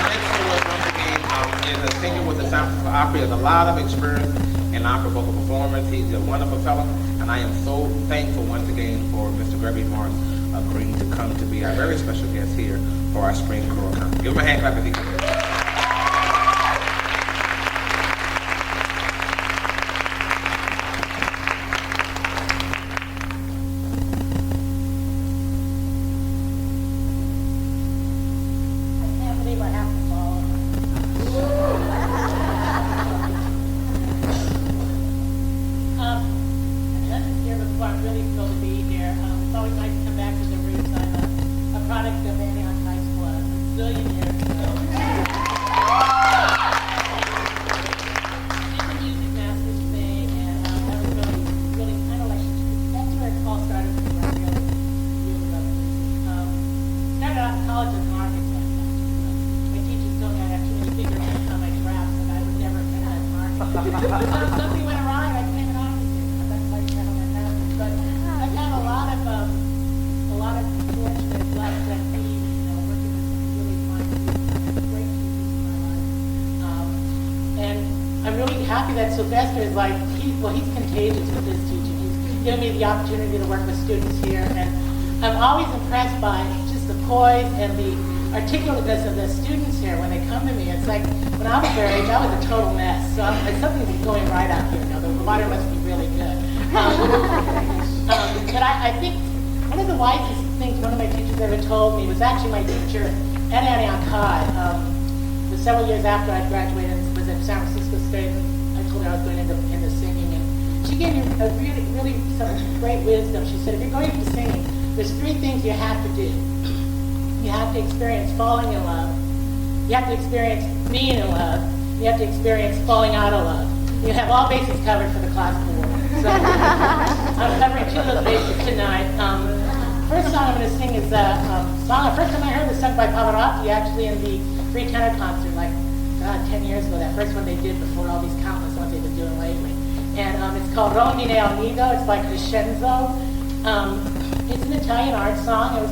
mentor was once again is a singer with the San Francisco Opera. He has a lot of experience in opera vocal performance. He's a wonderful fellow, and I am so thankful once again for Mr. Gregory Morris agreeing to come to be our very special guest here for our spring choral concert. Give him a hand clap if he can. Silvester is like, he's contagious with his teaching. He's given me the opportunity to work with students here, and I'm always impressed by just the poise and the articulateness of the students here when they come to me. It's like, when I was their age, I was a total mess. So something's going right out here. Now, the water must be really good. But I think one of the wisest things one of my teachers ever told me was actually my teacher at Antioch High. Several years after I graduated and was at San Francisco State, I was going into singing, and she gave me a really some great wisdom. She said, if you're going into singing, there's three things you have to do. You have to experience falling in love, you have to experience being in love, you have to experience falling out of love. You have all bases covered for the classical world. So I'm covering two of those bases tonight. First song I'm going to sing is a song, the first time I heard was sung by Pavarotti, actually in the free tenor concert, like 10 years ago, that first one they did before all these countless ones they've been doing lately. And it's called Rondine al Nido. It's by Crescenzo. It's an Italian art song.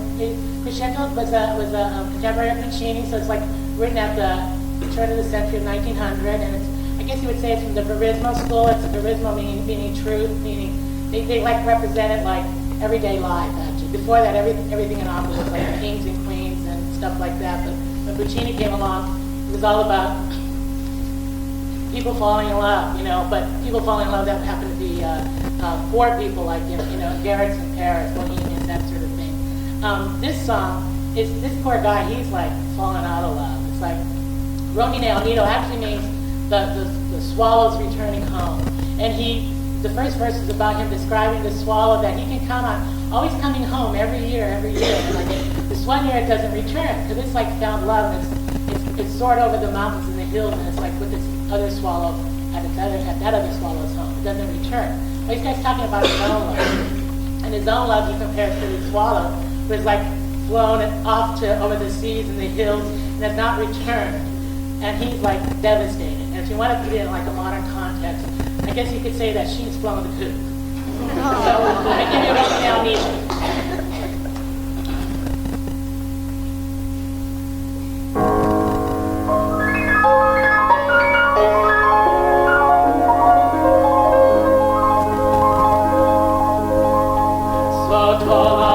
Crescenzo was a contemporary of Puccini, so it's like written at the turn of the century of 1900. And it's, I guess you would say it's from the Verismo school. It's a Verismo meaning truth, meaning they like represented like everyday life, actually. Before that, everything in opera was like kings and queens and stuff like that. But when Puccini came along, it was all about people falling in love, but people falling in love that happen to be poor people, like, garrets in Paris, bohemians, that sort of thing. This song, this poor guy, he's like falling out of love. It's like, Rondine al Nido actually means the swallows returning home. And the first verse is about him describing the swallow that he can count on, always coming home every year. And like this one year it doesn't return, because it's like found love, and it's soared over the mountains and the hills, and it's like with this other swallow at that other swallow's home. It doesn't return. But this guy's talking about his own love. And his own love he compares to the swallow, who is like flown off to over the seas and the hills and has not returned. And he's like devastated. And if you want to put it in like a modern context, I guess you could say that she's flown the coop. So I give you a Rondine al Nido. Torna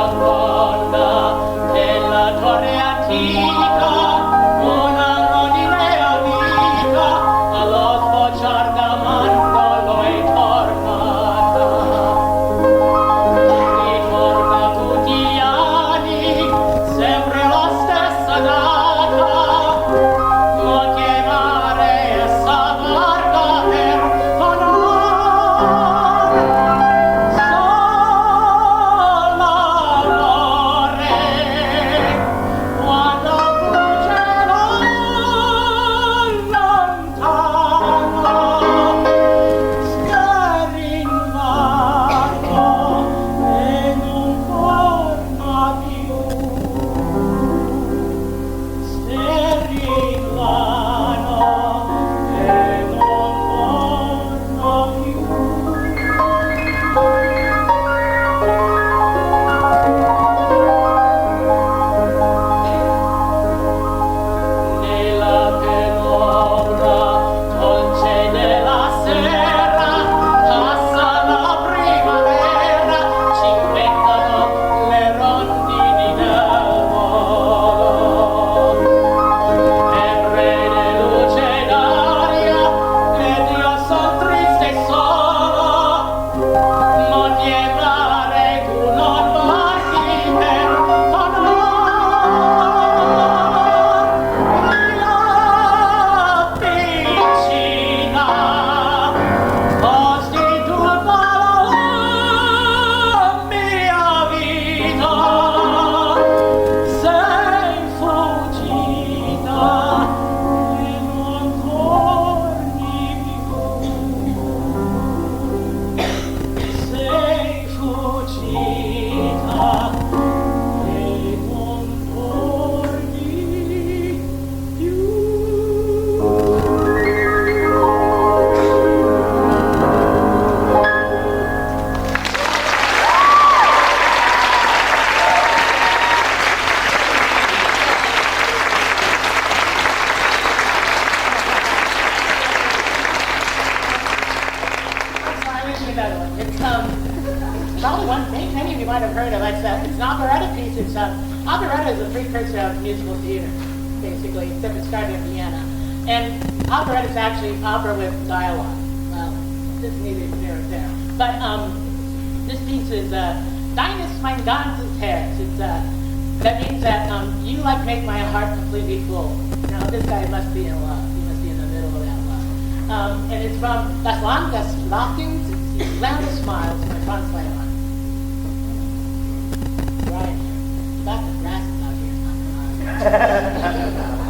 an operetta piece. Operetta is a precursor of musical theater, basically, except it started in Vienna. And operetta is actually opera with dialogue. Well, this is neither here nor there. But this piece is Deines mein ganzes Herz. That means that you like make my heart completely full. Now this guy must be in love. He must be in the middle of that love. And it's from Das Land des Lachens, it's Land of Smiles, my translator. Right. Got the grasses out here.